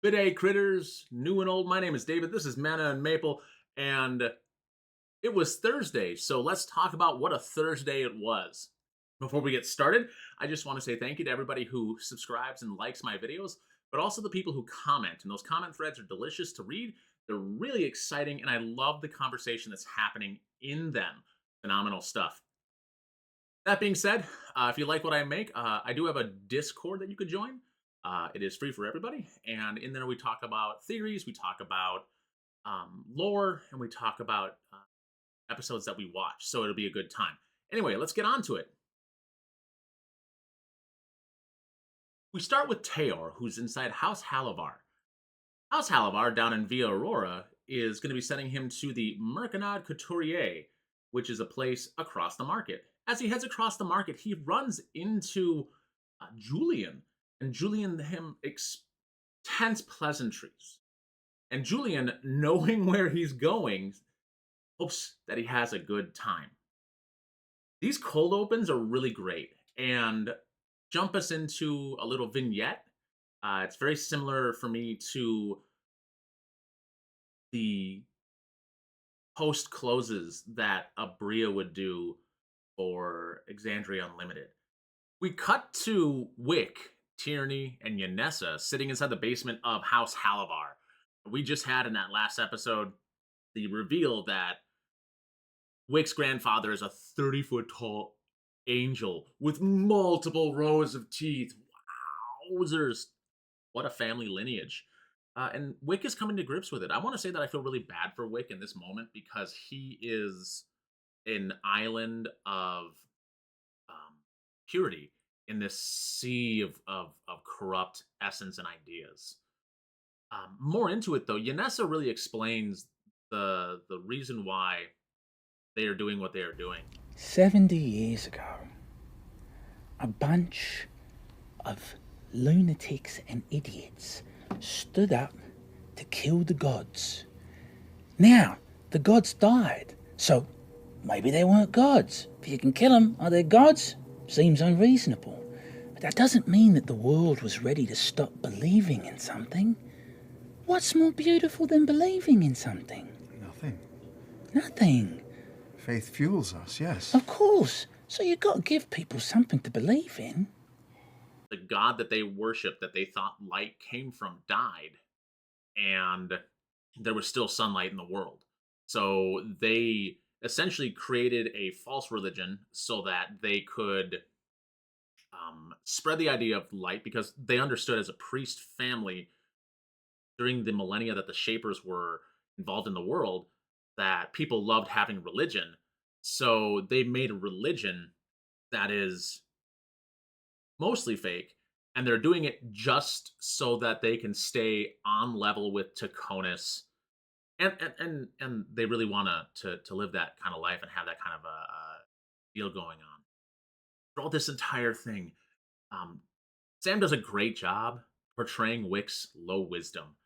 Bidet critters, new and old. My name is David. This is Manna and Maple, and it was Thursday, so let's talk about what a Thursday it was. Before we get started, I just want to say thank you to everybody who subscribes and likes my videos, but also the people who comment. And those comment threads are delicious to read. They're really exciting, and I love the conversation that's happening in them. Phenomenal stuff. That being said, if you like what I make, I do have a Discord that you could join. It is free for everybody, and in there we talk about theories, we talk about lore, and we talk about episodes that we watch. So it'll be a good time. Anyway, let's get on to it. We start with Teor, who's inside House Halavar. House Halavar down in Via Aurora is going to be sending him to the Mercanade Couturier, which is a place across the market. As he heads across the market, he runs into Julian, and Julian him tense pleasantries. And Julian, knowing where he's going, hopes that he has a good time. These cold opens are really great and jump us into a little vignette. It's very similar for me to the post closes that Abria would do for Exandria Unlimited. We cut to Wick, Tierney, and Yanessa sitting inside the basement of House Halavar. We just had in that last episode the reveal that Wick's grandfather is a 30-foot tall angel with multiple rows of teeth. Wowzers. What a family lineage. And Wick is coming to grips with it. I want to say that I feel really bad for Wick in this moment because he is an island of purity in this sea of corrupt essence and ideas. More into it, though, Yanessa really explains the reason why they are doing what they are doing. 70 years ago, a bunch of lunatics and idiots stood up to kill the gods. Now, the gods died, so maybe they weren't gods. If you can kill them, are they gods? Seems unreasonable. But that doesn't mean that the world was ready to stop believing in something. What's more beautiful than believing in something? Nothing. Nothing. Faith fuels us, yes. Of course. So you've got to give people something to believe in. The god that they worshiped, that they thought light came from, died. And there was still sunlight in the world. So they essentially created a false religion so that they could spread the idea of light, because they understood as a priest family during the millennia that the Shapers were involved in the world that people loved having religion. So they made a religion that is mostly fake, and they're doing it just so that they can stay on level with Taconis, and they really want to live that kind of life and have that kind of a deal going on throughout this entire thing. Sam does a great job portraying Wick's low wisdom.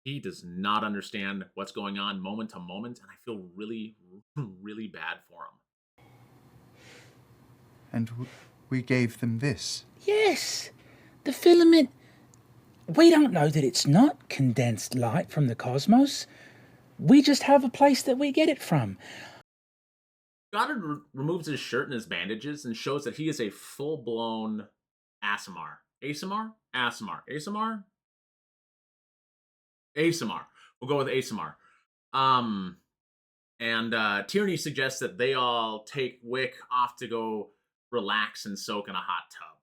He does not understand what's going on moment to moment, and I feel really, really bad for him. And we gave them this. Yes, the filament. We don't know that it's not condensed light from the cosmos. We just have a place that we get it from. Goddard removes his shirt and his bandages and shows that he is a full-blown Asimar. Asimar? Asimar. Asimar? Asimar. We'll go with Asimar. And Tierney suggests that they all take Wick off to go relax and soak in a hot tub.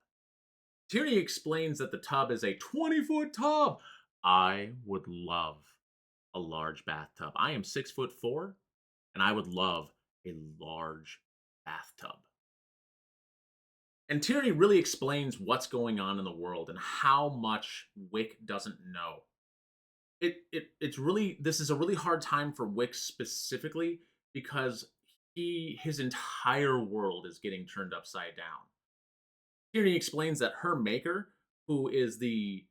Tierney explains that the tub is a 20-foot tub. I would love a large bathtub. I am 6'4", and I would love a large bathtub. And Tierney really explains what's going on in the world and how much Wick doesn't know. It's really, this is a really hard time for Wick specifically because his entire world is getting turned upside down. Tierney explains that her maker, who is the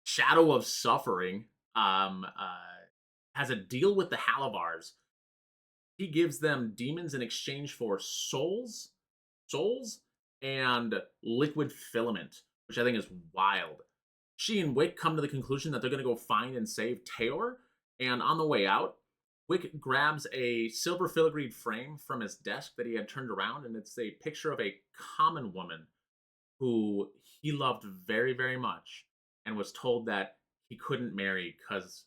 shadow of suffering, has a deal with the Halavars. He gives them demons in exchange for souls, and liquid filament, which I think is wild. she and Wick come to the conclusion that they're going to go find and save Taylor. And on the way out, Wick grabs a silver filigreed frame from his desk that he had turned around, and it's a picture of a common woman who he loved very, very much and was told that he couldn't marry because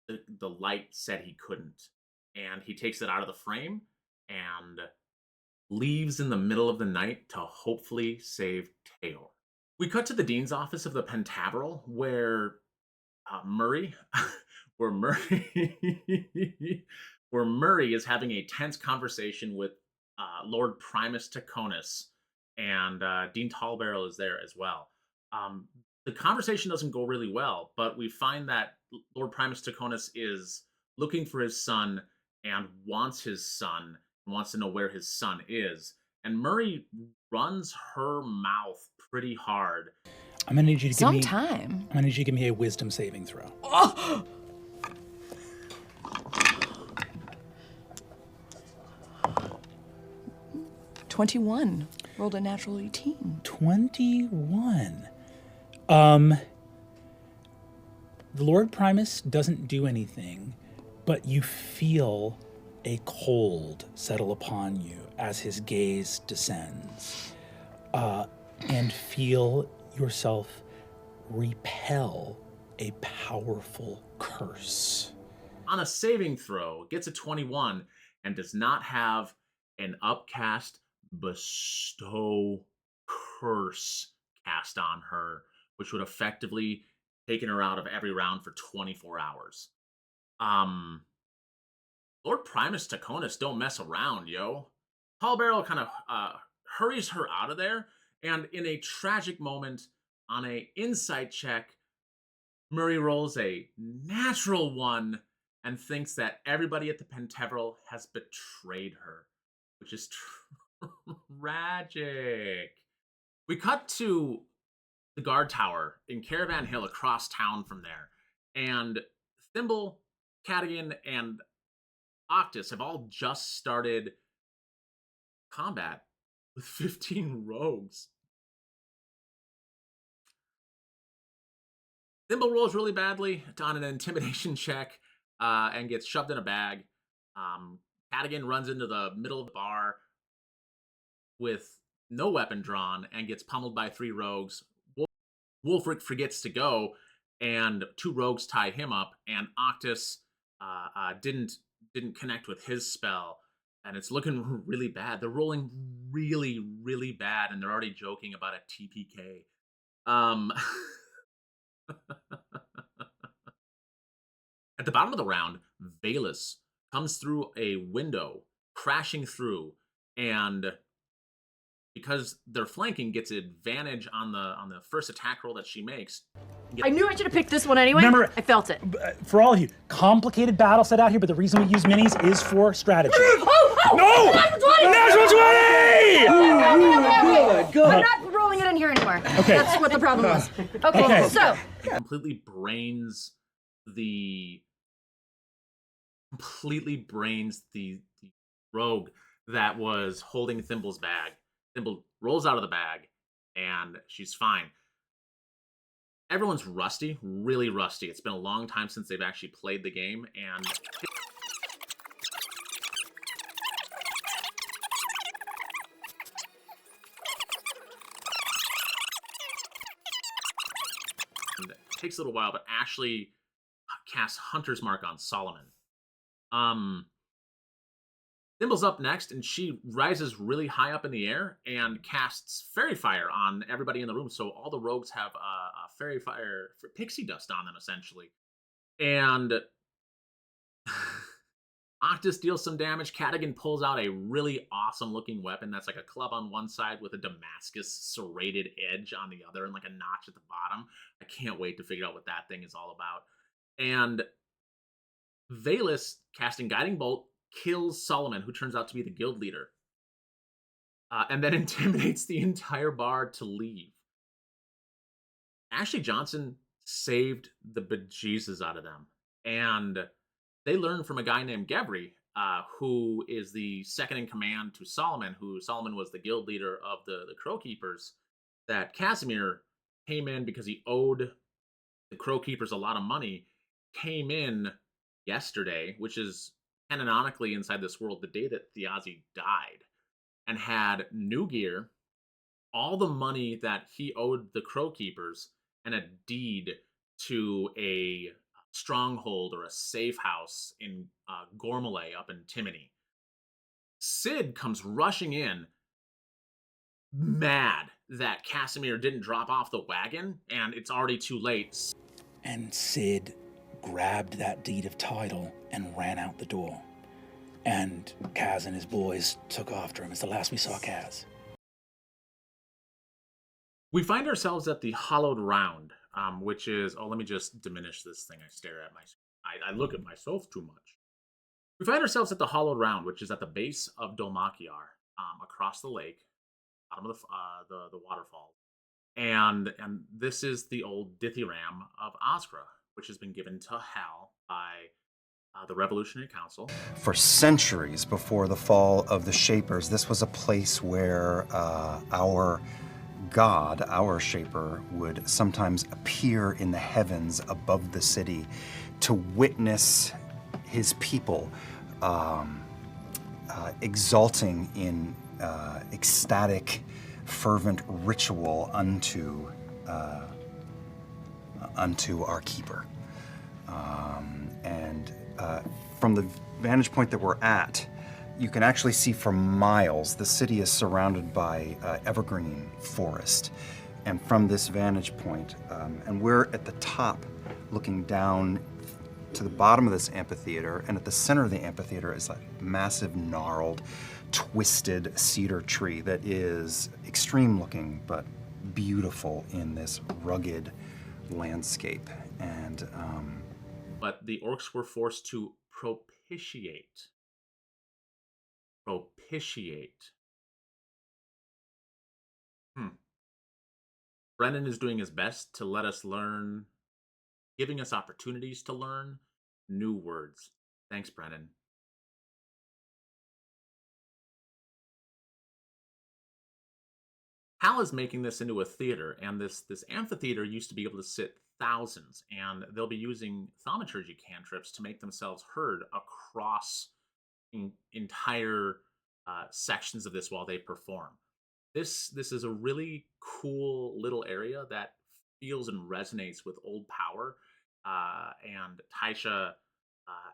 the light said he couldn't. And he takes it out of the frame and leaves in the middle of the night to hopefully save Taylor. We cut to the dean's office of the Pentaveral where Murray, where Murray, where Murray is having a tense conversation with Lord Primus Taconis, and Dean Tallbarrel is there as well. The conversation doesn't go really well, but we find that Lord Primus Taconis is looking for his son and wants his son and wants to know where his son is. And Murray runs her mouth pretty hard. I'm gonna need you to give me. Sometime. I'm gonna need you to give me a wisdom saving throw. Oh! 21. Rolled a natural 18. 21. The Lord Primus doesn't do anything, but you feel a cold settle upon you as his gaze descends, and feel yourself repel a powerful curse. On a saving throw, gets a 21 and does not have an upcast bestow curse cast on her, which would effectively taken her out of every round for 24 hours. Lord Primus Taconis don't mess around, yo. Tallbarrel kind of hurries her out of there, and in a tragic moment, on a insight check, Murray rolls a natural 1 and thinks that everybody at the Pentaveral has betrayed her, which is tragic. We cut to the guard tower in Caravan Hill across town from there, and Thimble, Cadigan, and Octus have all just started combat with 15 rogues. Thimble rolls really badly on an intimidation check and gets shoved in a bag. Cadigan runs into the middle of the bar with no weapon drawn and gets pummeled by 3 rogues. Wolfric forgets to go, and 2 rogues tie him up, and Octus didn't connect with his spell, and it's looking really bad. They're rolling really, really bad, and they're already joking about a TPK. At the bottom of the round, Valus comes through a window, crashing through, and because they're flanking, gets advantage on the first attack roll that she makes. I knew I should have picked this one anyway. Remember, I felt it. For all of you, complicated battle set out here, but the reason we use minis is for strategy. No! Natural 20! Good. I'm not rolling it in here anymore. Okay. That's what the problem was. Okay, Okay. so. Completely brains the rogue that was holding Thimble's bag. Thimble rolls out of the bag, and she's fine. Everyone's rusty, really rusty. It's been a long time since they've actually played the game, and it takes a little while, but Ashley casts Hunter's Mark on Solomon. Thimble's up next, and she rises really high up in the air and casts Fairy Fire on everybody in the room. So all the rogues have a Fairy Fire for pixie dust on them, essentially. And Octus deals some damage. Cadigan pulls out a really awesome-looking weapon that's like a club on one side with a Damascus serrated edge on the other and like a notch at the bottom. I can't wait to figure out what that thing is all about. And Valus, casting Guiding Bolt, kills Solomon, who turns out to be the guild leader, and then intimidates the entire bar to leave. Ashley Johnson saved the bejesus out of them, and they learn from a guy named Gebry, who is the second in command to Solomon, who Solomon was the guild leader of the Crow Keepers, that Casimir came in because he owed the Crow Keepers a lot of money, came in yesterday, which is canonically inside this world, the day that Thiazi died, and had new gear, all the money that he owed the Crow Keepers, and a deed to a stronghold or a safe house in Gormalay up in Timony. Sid comes rushing in, mad that Casimir didn't drop off the wagon, and it's already too late. And Sid grabbed that deed of title and ran out the door. And Kaz and his boys took after him. It's the last we saw Kaz. We find ourselves at the Hollowed Round, which is, let me just diminish this thing. I stare at I look at myself too much. We find ourselves at the Hollowed Round, which is at the base of Dolmakiar, across the lake, bottom of the waterfall. And this is the old Dithyram of Osgra, which has been given to Hal by the Revolutionary Council. For centuries before the fall of the Shapers, this was a place where our God, our Shaper, would sometimes appear in the heavens above the city to witness his people exalting in ecstatic, fervent ritual unto our keeper. From the vantage point that we're at, you can actually see for miles the city is surrounded by evergreen forest. And from this vantage point, and we're at the top looking down to the bottom of this amphitheater, and at the center of the amphitheater is a massive, gnarled, twisted cedar tree that is extreme looking, but beautiful in this rugged landscape. And but the orcs were forced to propitiate. Brennan is doing his best to let us learn, giving us opportunities to learn new words. Thanks, Brennan. Hal is making this into a theater, and this amphitheater used to be able to sit thousands, and they'll be using thaumaturgy cantrips to make themselves heard across entire sections of this while they perform. This is a really cool little area that feels and resonates with old power, and Taisha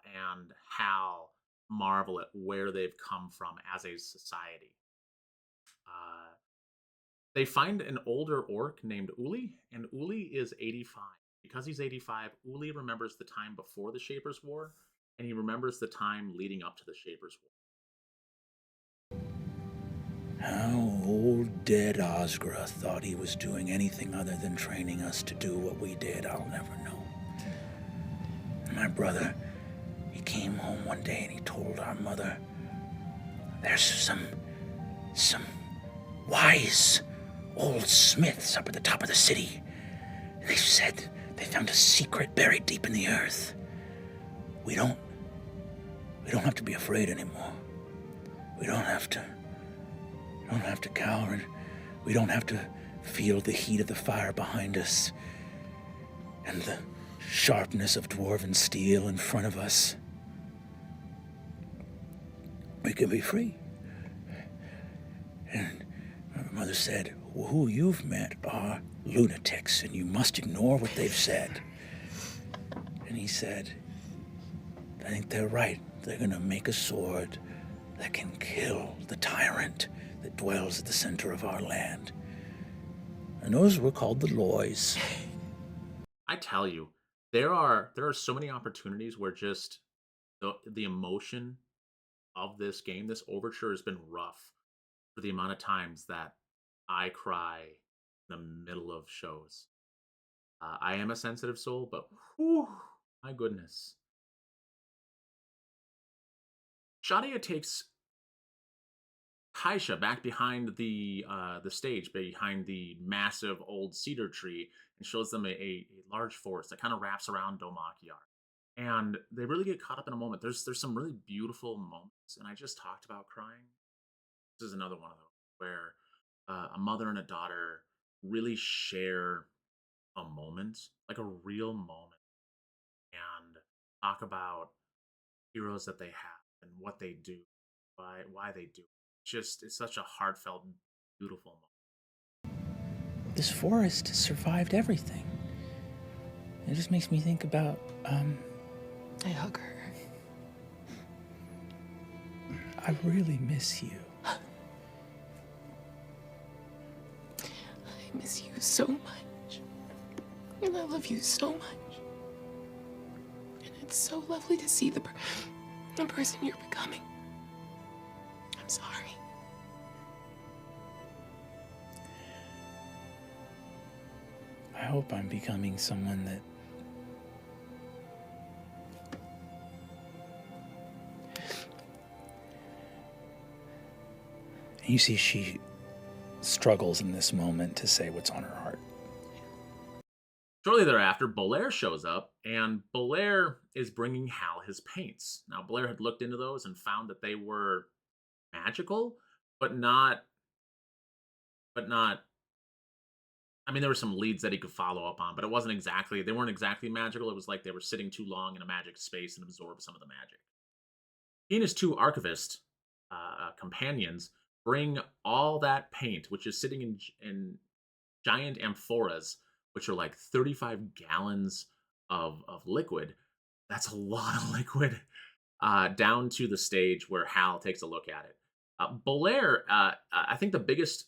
and Hal marvel at where they've come from as a society. They find an older orc named Uli, and Uli is 85. Because he's 85, Uli remembers the time before the Shapers' War, and he remembers the time leading up to the Shapers' War. How old dead Osgra thought he was doing anything other than training us to do what we did, I'll never know. My brother, he came home one day and he told our mother, there's some wise old smiths up at the top of the city. They said they found a secret buried deep in the earth. We don't have to be afraid anymore. We don't have to cower. We don't have to feel the heat of the fire behind us and the sharpness of dwarven steel in front of us. We can be free. And my mother said, who you've met are lunatics, and you must ignore what they've said. And he said, I think they're right. They're going to make a sword that can kill the tyrant that dwells at the center of our land. And those were called the Loys. I tell you, there are so many opportunities where just the emotion of this game, this overture, has been rough for the amount of times that I cry in the middle of shows. I am a sensitive soul, but whew, my goodness. Shadia takes Taisha back behind the stage, behind the massive old cedar tree, and shows them a large forest that kind of wraps around Domakiar. And they really get caught up in a moment. There's some really beautiful moments, and I just talked about crying. This is another one of those where a mother and a daughter really share a moment, like a real moment, and talk about heroes that they have and what they do, why they do it. Just it's such a heartfelt, beautiful moment. This forest survived everything. It just makes me think about, I hug her. I really miss you. I miss you so much. And I love you so much. And it's so lovely to see the person you're becoming. I'm sorry. I hope I'm becoming someone that you see she struggles in this moment to say what's on her heart. Shortly thereafter, Belair shows up, and Belair is bringing Hal his paints. Now, Belair had looked into those and found that they were magical, but not. I mean, there were some leads that he could follow up on, but it wasn't exactly. They weren't exactly magical. It was like they were sitting too long in a magic space and absorbed some of the magic. He and his two archivist companions bring all that paint, which is sitting in giant amphoras, which are like 35 gallons of liquid. That's a lot of liquid. Down to the stage where Hal takes a look at it. Belair, I think the biggest,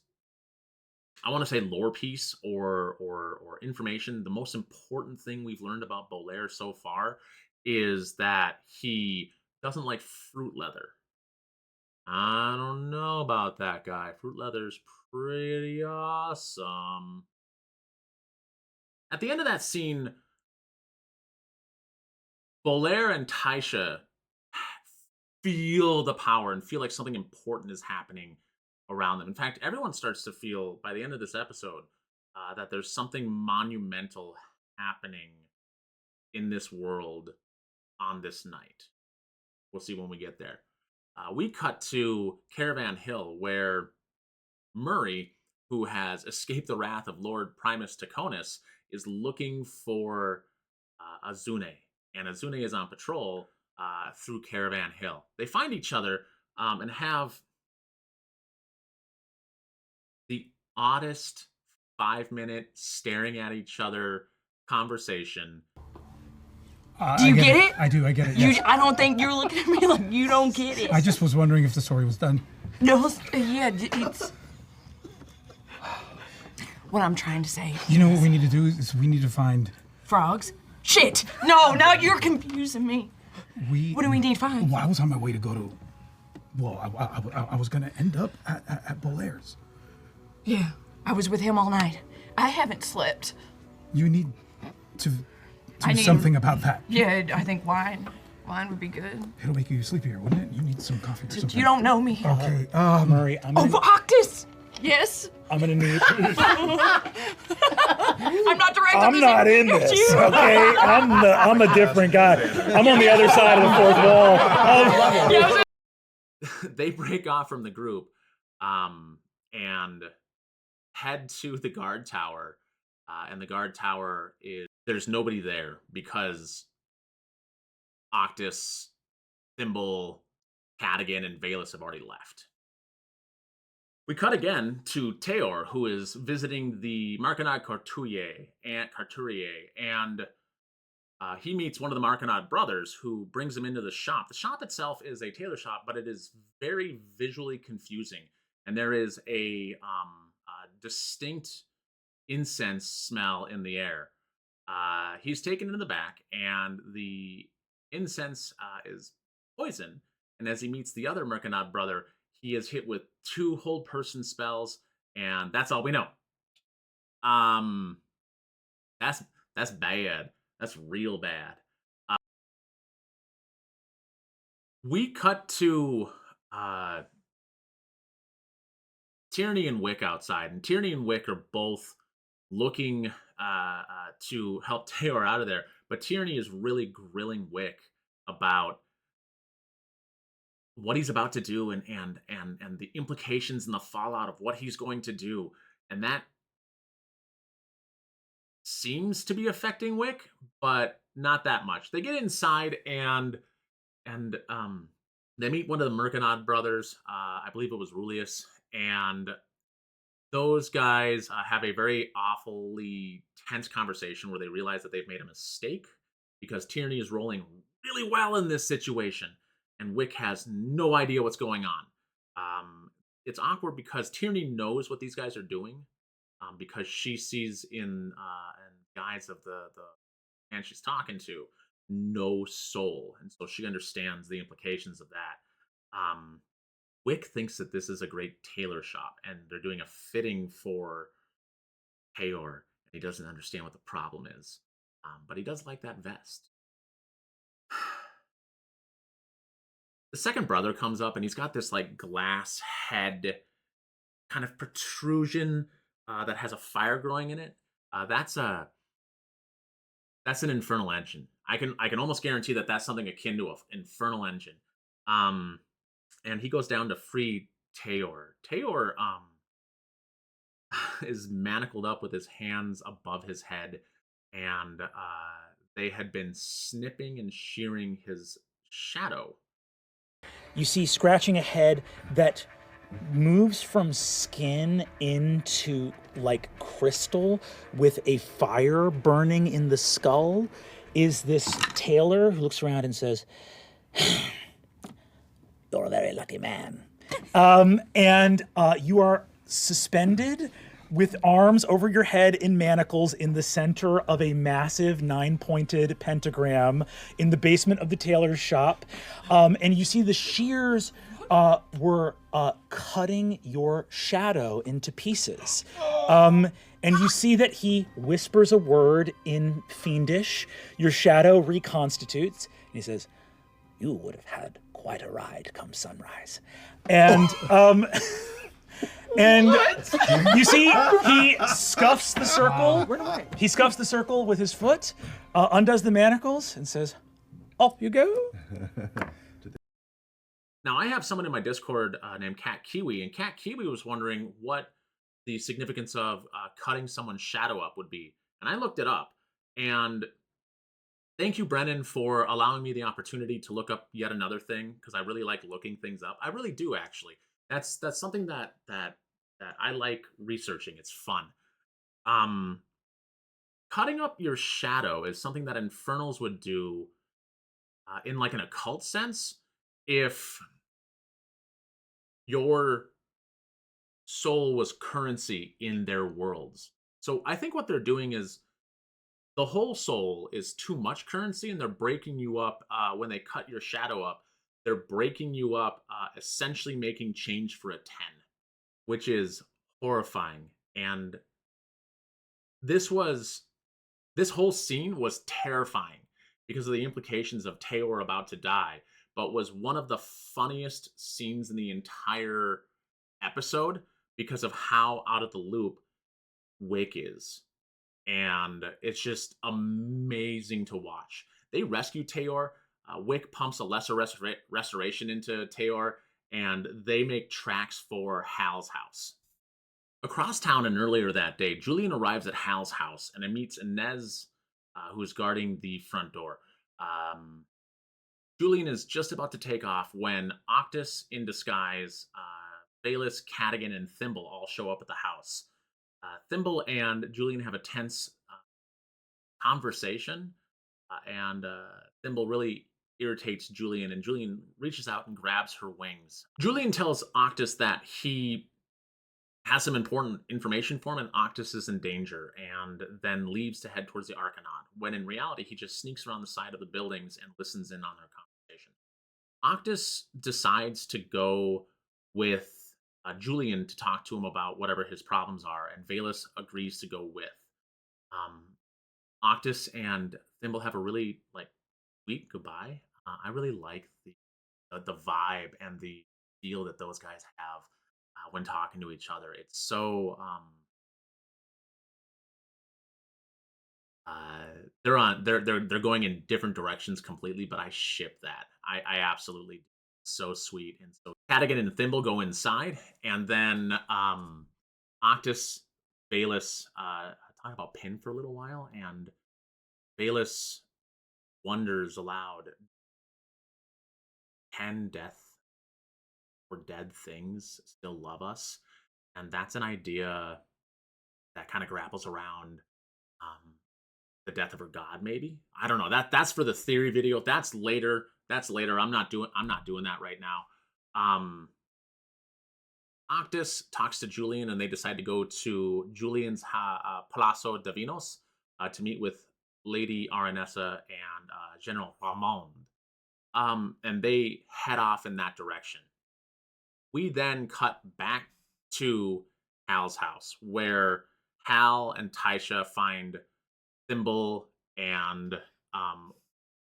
I want to say lore piece or information, the most important thing we've learned about Belair so far is that he doesn't like fruit leather. I don't know about that guy. Fruit leather's pretty awesome. At the end of that scene, Belair and Taisha feel the power and feel like something important is happening around them. In fact, everyone starts to feel by the end of this episode that there's something monumental happening in this world on this night. We'll see when we get there. We cut to Caravan Hill, where Murray, who has escaped the wrath of Lord Primus Taconis, is looking for Azune. And Azune is on patrol through Caravan Hill. They find each other and have the oddest 5-minute staring at each other conversation. Do you get it? I do, I get it. Yes. I don't think you're looking at me like you don't get it. I just was wondering if the story was done. No, yeah, it's... What I'm trying to say. You know what we need to do is we need to find... Frogs? Shit! No, now you're confusing me. What do we need to find? Well, I was on my way to go to... Well, I was going to end up at Belair's. Yeah, I was with him all night. I haven't slept. You need to do something about that. Yeah, I think wine. Wine would be good. It'll make you sleepier, wouldn't it? You need some coffee or something. You don't know me. Okay, Murray, I'm gonna... Octus! Yes? I'm gonna need... I'm not directing I'm not in this, okay? I'm a different guy. I'm on the other side of the fourth wall. They break off from the group and head to the guard tower. And the guard tower there's nobody there because Octus, Thimble, Cadigan, and Valus have already left. We cut again to Teor, who is visiting the Marconade Couturier, and he meets one of the Marconade brothers, who brings him into the shop. The shop itself is a tailor shop, but it is very visually confusing, and there is a distinct incense smell in the air. He's taken into the back, and the incense is poison. And as he meets the other Marconade brother, he is hit with 2 hold person spells, and that's all we know. That's bad. That's real bad. We cut to Tierney and Wick outside, and Tierney and Wick are both looking to help Teor out of there, but Tierney is really grilling Wick about what he's about to do and the implications and the fallout of what he's going to do. And that seems to be affecting Wick, but not that much. They get inside and they meet one of the Mercanod brothers. I believe it was Rulius, and those guys have a very awfully tense conversation where they realize that they've made a mistake because Tierney is rolling really well in this situation, and Wick has no idea what's going on. It's awkward because Tierney knows what these guys are doing, because she sees in the eyes of the man she's talking to no soul, and so she understands the implications of that. Wick thinks that this is a great tailor shop, and they're doing a fitting for Tayor, and he doesn't understand what the problem is. But he does like that vest. The second brother comes up, and he's got this like glass head kind of protrusion that has a fire growing in it. That's an infernal engine. I can almost guarantee that that's something akin to an infernal engine. Um, and he goes down to free Tayor. Tayor is manacled up with his hands above his head, and they had been snipping and shearing his shadow. You see scratching a head that moves from skin into like crystal with a fire burning in the skull is this tailor who looks around and says, "You're a very lucky man." And you are suspended with arms over your head in manacles in the center of a massive 9-pointed pentagram in the basement of the tailor's shop. And you see the shears were cutting your shadow into pieces. And you see that he whispers a word in Fiendish. Your shadow reconstitutes, and he says, "You would have had quite a ride come sunrise." And and you see he scuffs the circle. He scuffs the circle with his foot, undoes the manacles, and says, "Off you go." Now, I have someone in my Discord named Cat Kiwi, and Cat Kiwi was wondering what the significance of cutting someone's shadow up would be. And I looked it up. And thank you, Brennan, for allowing me the opportunity to look up yet another thing, because I really like looking things up. I really do, actually. That's something that I like researching. It's fun. Cutting up your shadow is something that Infernals would do in like an occult sense if your soul was currency in their worlds. So I think what they're doing is the whole soul is too much currency, and they're breaking you up when they cut your shadow up. They're breaking you up, essentially making change for a 10, which is horrifying. And this whole scene was terrifying because of the implications of Tayor about to die, but was one of the funniest scenes in the entire episode because of how out of the loop Wick is. And it's just amazing to watch. They rescue Tayor. Wick pumps a lesser restoration into Tayor, and they make tracks for Hal's house. Across town and earlier that day, Julian arrives at Hal's house and meets Inez, who's guarding the front door. Julian is just about to take off when Octus in disguise, Bayless, Cadigan, and Thimble all show up at the house. Thimble and Julian have a tense conversation, and Thimble really irritates Julian, and Julian reaches out and grabs her wings. Julian tells Octus that he has some important information for him, and Octus is in danger, and then leaves to head towards the Arcanaut, when in reality, he just sneaks around the side of the buildings and listens in on their conversation. Octus decides to go with Julian to talk to him about whatever his problems are, and Valus agrees to go with. Octus and Thimble have a really sweet goodbye. I really like the vibe and the feel that those guys have when talking to each other. It's so they're going in different directions completely, but I ship that. I absolutely do. So sweet. And so Cadigan and Thimble go inside, and then Octus, Valus talk about Pin for a little while, and Bayless wonders aloud, can death or dead things still love us? And that's an idea that kind of grapples around um, the death of her god. Maybe, I don't know. That's for the theory video. That's later. That's later. I'm not doing that right now. Um, Octus talks to Julian, and they decide to go to Julian's Palazzo Davinos to meet with Lady Aranessa and General Ramon. And they head off in that direction. We then cut back to Hal's house, where Hal and Taisha find Thimble and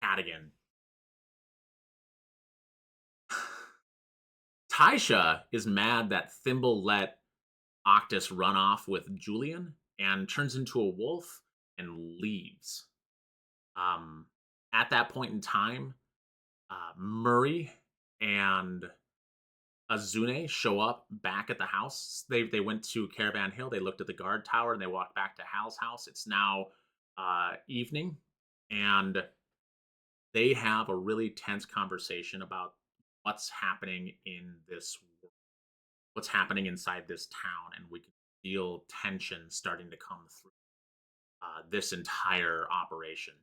Cadigan. Taisha is mad that Thimble let Octus run off with Julian and turns into a wolf and leaves. At that point in time, Murray and Azune show up back at the house. They went to Caravan Hill. They looked at the guard tower and they walked back to Hal's house. It's now evening, and they have a really tense conversation about what's happening in this world, what's happening inside this town, and we can feel tension starting to come through this entire operation.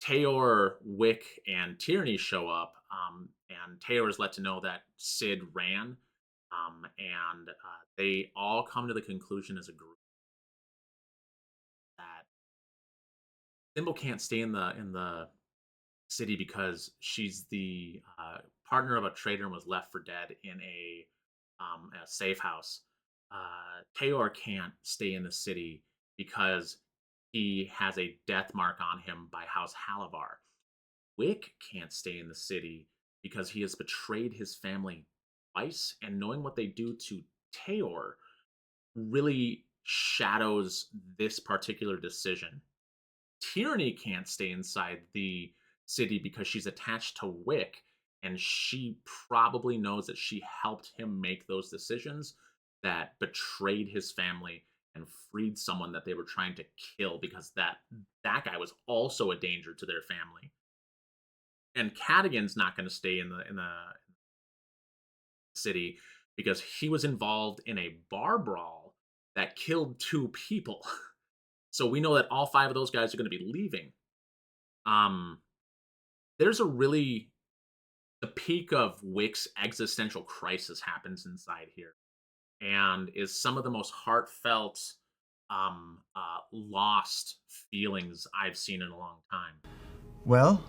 Tayor, Wick, and Tierney show up, and Tayor is let to know that Sid ran, and they all come to the conclusion as a group that Thimble can't stay in the city because she's the partner of a traitor and was left for dead in a safe house. Tayor can't stay in the city because he has a death mark on him by House Halavar. Wick can't stay in the city because he has betrayed his family twice, and knowing what they do to Tayor really shadows this particular decision. Tierney can't stay inside the city because she's attached to Wick, and she probably knows that she helped him make those decisions that betrayed his family and freed someone that they were trying to kill, because that guy was also a danger to their family. And Cadigan's not going to stay in the city because he was involved in a bar brawl that killed 2 people. So we know that all 5 of those guys are going to be leaving. There's a really, the peak of Wick's existential crisis happens inside here, and is some of the most heartfelt, lost feelings I've seen in a long time. Well,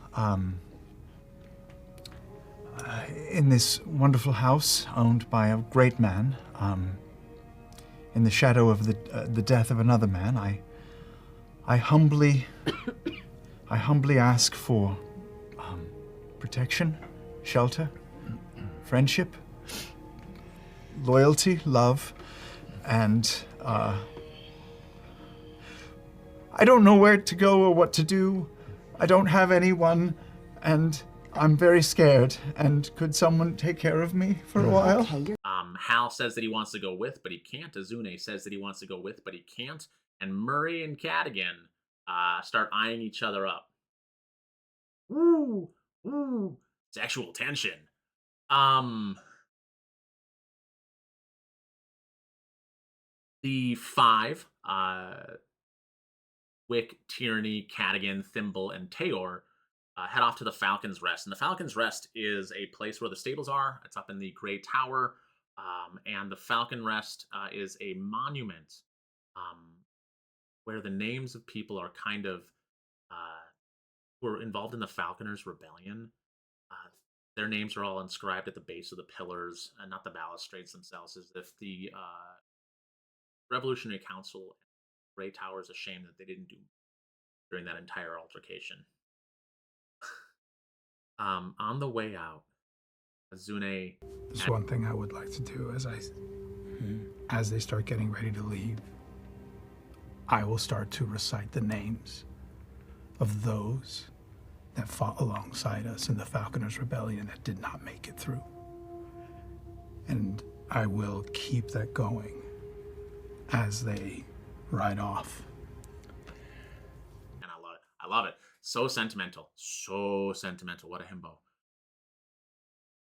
in this wonderful house owned by a great man, in the shadow of the death of another man, I humbly ask for protection, shelter, friendship, loyalty, love, and I don't know where to go or what to do. I don't have anyone, and I'm very scared. And could someone take care of me for a while? Hal says that he wants to go with, but he can't. Azune says that he wants to go with, but he can't. And Murray and Cadigan start eyeing each other up. Woo! Woo! Sexual tension. The 5, Wick, Tierney, Cadigan, Thimble, and Tayor head off to the Falcon's Rest. And the Falcon's Rest is a place where the stables are. It's up in the Grey Tower. And the Falcon Rest is a monument where the names of people are kind of who are involved in the Falconers' Rebellion. Their names are all inscribed at the base of the pillars, and not the balustrades themselves, as if the Revolutionary Council and Grey Tower is ashamed that they didn't do during that entire altercation. On the way out, Azune... There's one thing I would like to do as they start getting ready to leave. I will start to recite the names of those that fought alongside us in the Falconers' Rebellion that did not make it through. And I will keep that going as they right off. And I love it. I love it. So sentimental. So sentimental. What a himbo.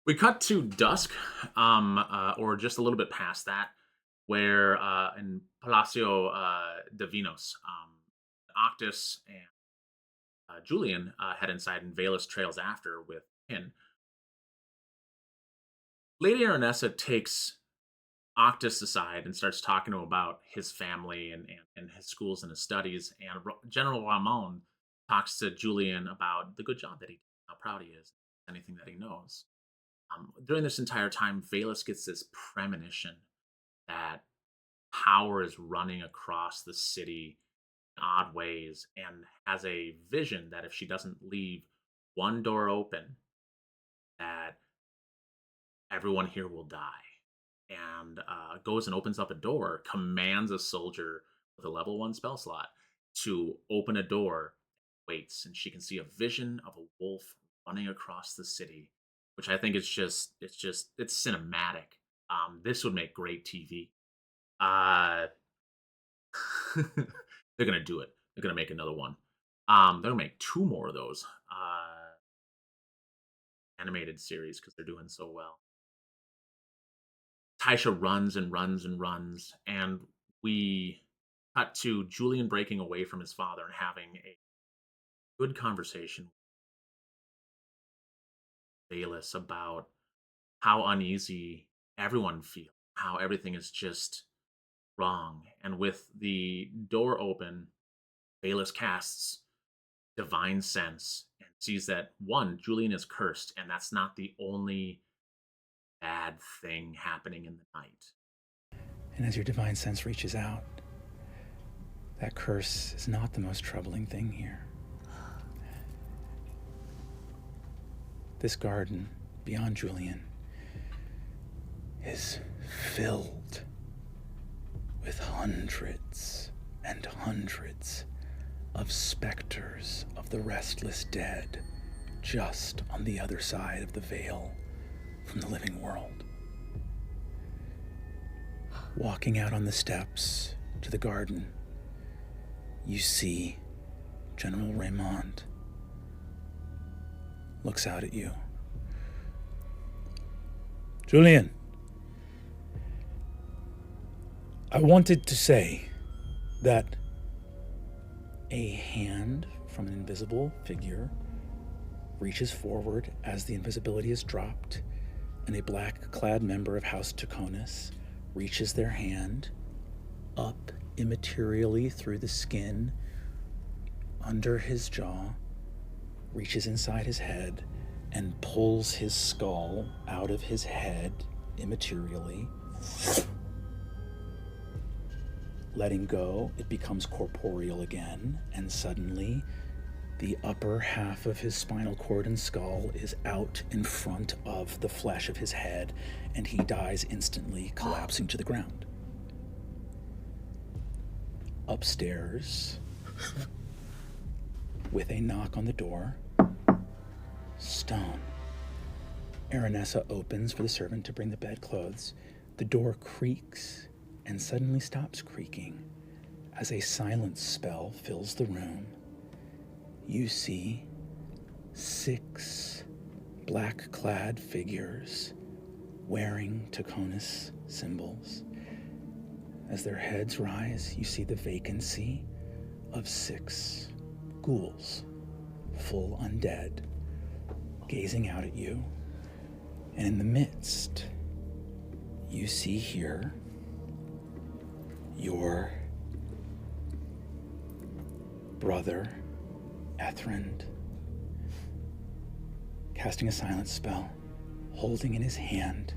We cut to dusk, or just a little bit past that, where in Palacio de Vinos, Octus and Julian head inside, and Valus trails after with Pin. Lady Aranessa takes Octus aside and starts talking to him about his family and his schools and his studies. And General Ramon talks to Julian about the good job that he did, how proud he is, anything that he knows. During this entire time, Valus gets this premonition that power is running across the city in odd ways, and has a vision that if she doesn't leave one door open, that everyone here will die. And goes and opens up a door, commands a soldier with a level 1 spell slot to open a door, waits, and she can see a vision of a wolf running across the city, which I think is it's cinematic. This would make great TV. Uh, they're gonna do it. They're gonna make another one. They're gonna make 2 more of those animated series because they're doing so well. Taisha runs and runs and runs, and we cut to Julian breaking away from his father and having a good conversation with Valus about how uneasy everyone feels, how everything is just wrong. And with the door open, Valus casts Divine Sense and sees that, one, Julian is cursed, and that's not the only bad thing happening in the night. And as your divine sense reaches out, that curse is not the most troubling thing here. This garden, beyond Julian, is filled with hundreds and hundreds of specters of the restless dead just on the other side of the veil from the living world. Walking out on the steps to the garden, you see General Raymond looks out at you. Julian, I wanted to say that a hand from an invisible figure reaches forward as the invisibility is dropped, and a black-clad member of House Taconis reaches their hand up immaterially through the skin under his jaw, reaches inside his head, and pulls his skull out of his head immaterially. Letting go, it becomes corporeal again, and suddenly the upper half of his spinal cord and skull is out in front of the flesh of his head, and he dies instantly, collapsing to the ground. Upstairs, with a knock on the door, Stone. Aranessa opens for the servant to bring the bedclothes. The door creaks and suddenly stops creaking as a silence spell fills the room. You see 6 black-clad figures wearing Taconis symbols. As their heads rise, you see the vacancy of 6 ghouls, full undead, gazing out at you. And in the midst, you see here your brother, Ethrend, casting a silence spell, holding in his hand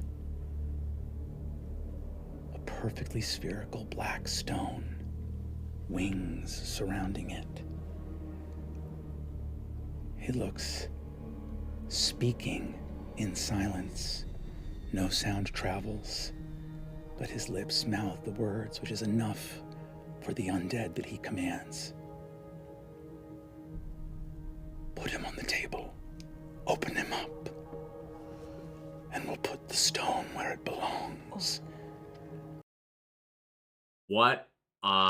a perfectly spherical black stone, wings surrounding it. He looks, speaking in silence. No sound travels, but his lips mouth the words, which is enough for the undead that he commands. Put him on the table, open him up, and we'll put the stone where it belongs. What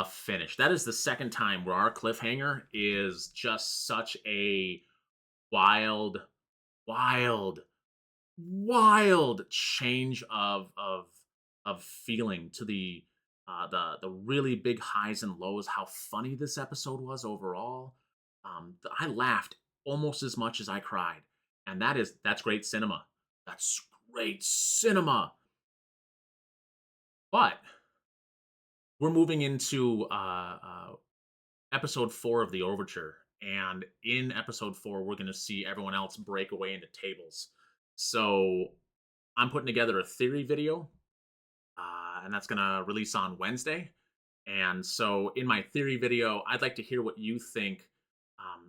finish. That is the second time where our cliffhanger is just such a wild, wild, wild change of feeling to the really big highs and lows. How funny this episode was overall. I laughed almost as much as I cried, and that's great cinema. That's great cinema. But we're moving into episode 4 of the overture, and in episode 4, we're going to see everyone else break away into tables. So I'm putting together a theory video, and that's going to release on Wednesday. And so in my theory video, I'd like to hear what you think.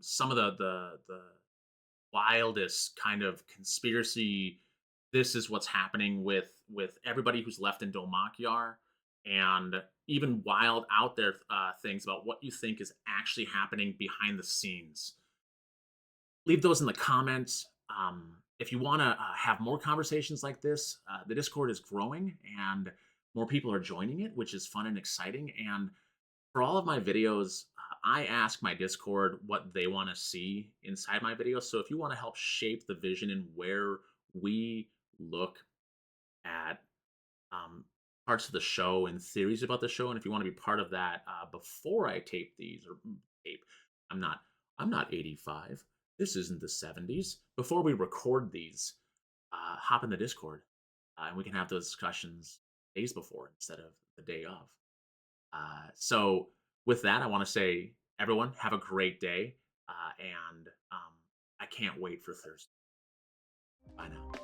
Some of the wildest kind of conspiracy. This is what's happening with everybody who's left in Dolmakyar, and even wild out there things about what you think is actually happening behind the scenes. Leave those in the comments. If you want to have more conversations like this, the Discord is growing and more people are joining it, which is fun and exciting. And for all of my videos, I ask my Discord what they want to see inside my videos. So if you want to help shape the vision and where we look at parts of the show and theories about the show, and if you want to be part of that before I tape these or tape, I'm not I'm not 85. This isn't the 70s. Before we record these, hop in the Discord, and we can have those discussions days before instead of the day of. So with that, I want to say, everyone, have a great day, and I can't wait for Thursday. Bye now.